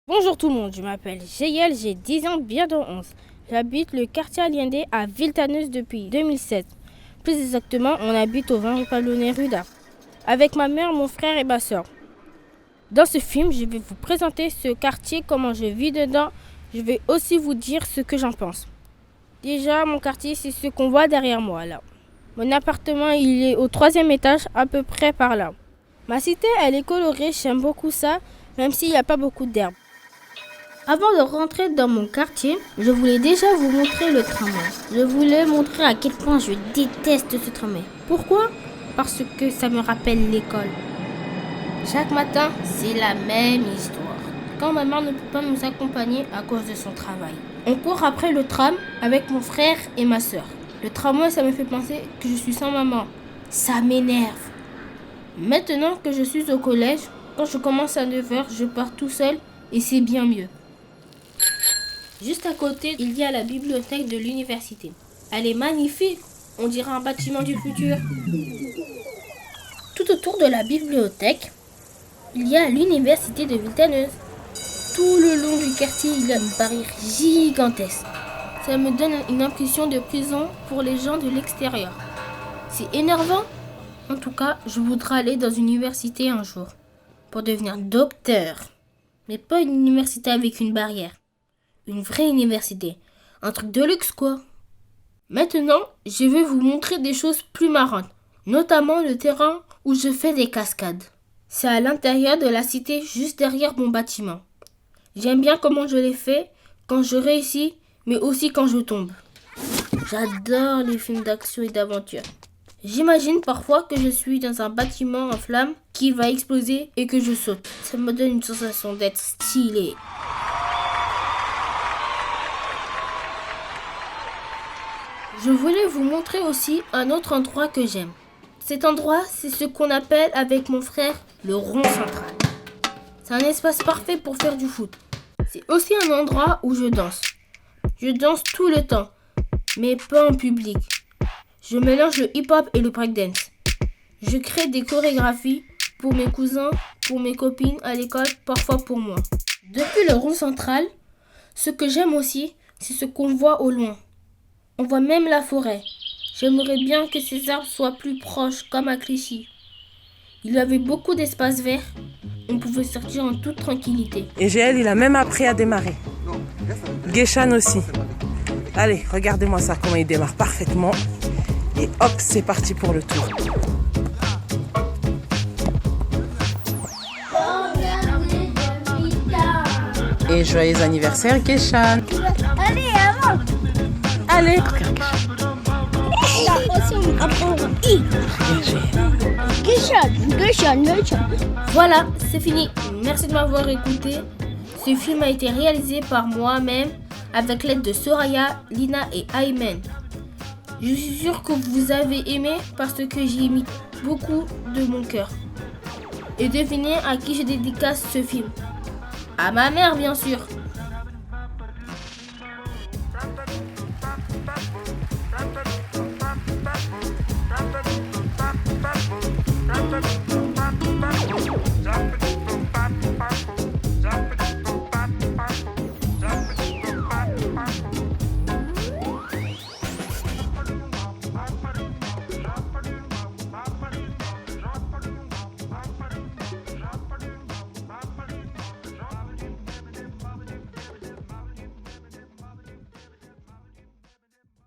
Bonjour tout le monde, je m'appelle Jeyel, j'ai 10 ans, bientôt 11. J'habite le quartier Allende à Villetaneuse depuis 2007. Plus exactement, on habite au 20 rue Palonnet rue d'Arc, avec ma mère, mon frère et ma soeur. Dans ce film, je vais vous présenter ce quartier, comment je vis dedans. Je vais aussi vous dire ce que j'en pense. Déjà, mon quartier, c'est ce qu'on voit derrière moi là. Mon appartement, il est au 3e étage, à peu près par là. Ma cité, elle est colorée, j'aime beaucoup ça, même s'il n'y a pas beaucoup d'herbe. Avant de rentrer dans mon quartier, je voulais déjà vous montrer le tramway. Je voulais montrer à quel point je déteste ce tramway. Pourquoi ? Parce que ça me rappelle l'école. Chaque matin, c'est la même histoire. Quand ma mère ne peut pas nous accompagner à cause de son travail, on court après le tram avec mon frère et ma soeur. Le tramway, ça me fait penser que je suis sans maman. Ça m'énerve. Maintenant que je suis au collège, quand je commence à 9h, je pars tout seul et c'est bien mieux. Juste à côté, il y a la bibliothèque de l'université. Elle est magnifique, on dirait un bâtiment du futur. Tout autour de la bibliothèque, il y a l'université de Villetaneuse. Tout le long du quartier, il y a une barrière gigantesque. Ça me donne une impression de prison pour les gens de l'extérieur. C'est énervant. En tout cas, je voudrais aller dans une université un jour pour devenir docteur. Mais pas une université avec une barrière. Une vraie université. Un truc de luxe, quoi. Maintenant, je vais vous montrer des choses plus marrantes. Notamment le terrain où je fais des cascades. C'est à l'intérieur de la cité, juste derrière mon bâtiment. J'aime bien comment je les fais, quand je réussis, mais aussi quand je tombe. J'adore les films d'action et d'aventure. J'imagine parfois que je suis dans un bâtiment en flammes qui va exploser et que je saute. Ça me donne une sensation d'être stylé. Je voulais vous montrer aussi un autre endroit que j'aime. Cet endroit, c'est ce qu'on appelle avec mon frère le rond central. C'est un espace parfait pour faire du foot. C'est aussi un endroit où je danse. Je danse tout le temps, mais pas en public. Je mélange le hip-hop et le breakdance. Je crée des chorégraphies pour mes cousins, pour mes copines à l'école, parfois pour moi. Depuis le rond central, ce que j'aime aussi, c'est ce qu'on voit au loin. On voit même la forêt. J'aimerais bien que ces arbres soient plus proches, comme à Clichy. Il y avait beaucoup d'espaces verts. On pouvait sortir en toute tranquillité. Et GL, il a même appris à démarrer. Guéchan aussi. Allez, regardez-moi ça, comment il démarre parfaitement. Et hop, c'est parti pour le tour. Et joyeux anniversaire, Guéchan. Allez, avant. Allez. Voilà, c'est fini. Merci de m'avoir écouté. Ce film a été réalisé par moi-même avec l'aide de Soraya, Lina et Aymen. Je suis sûre que vous avez aimé parce que j'y ai mis beaucoup de mon cœur. Et devinez à qui je dédicace ce film. À ma mère, bien sûr.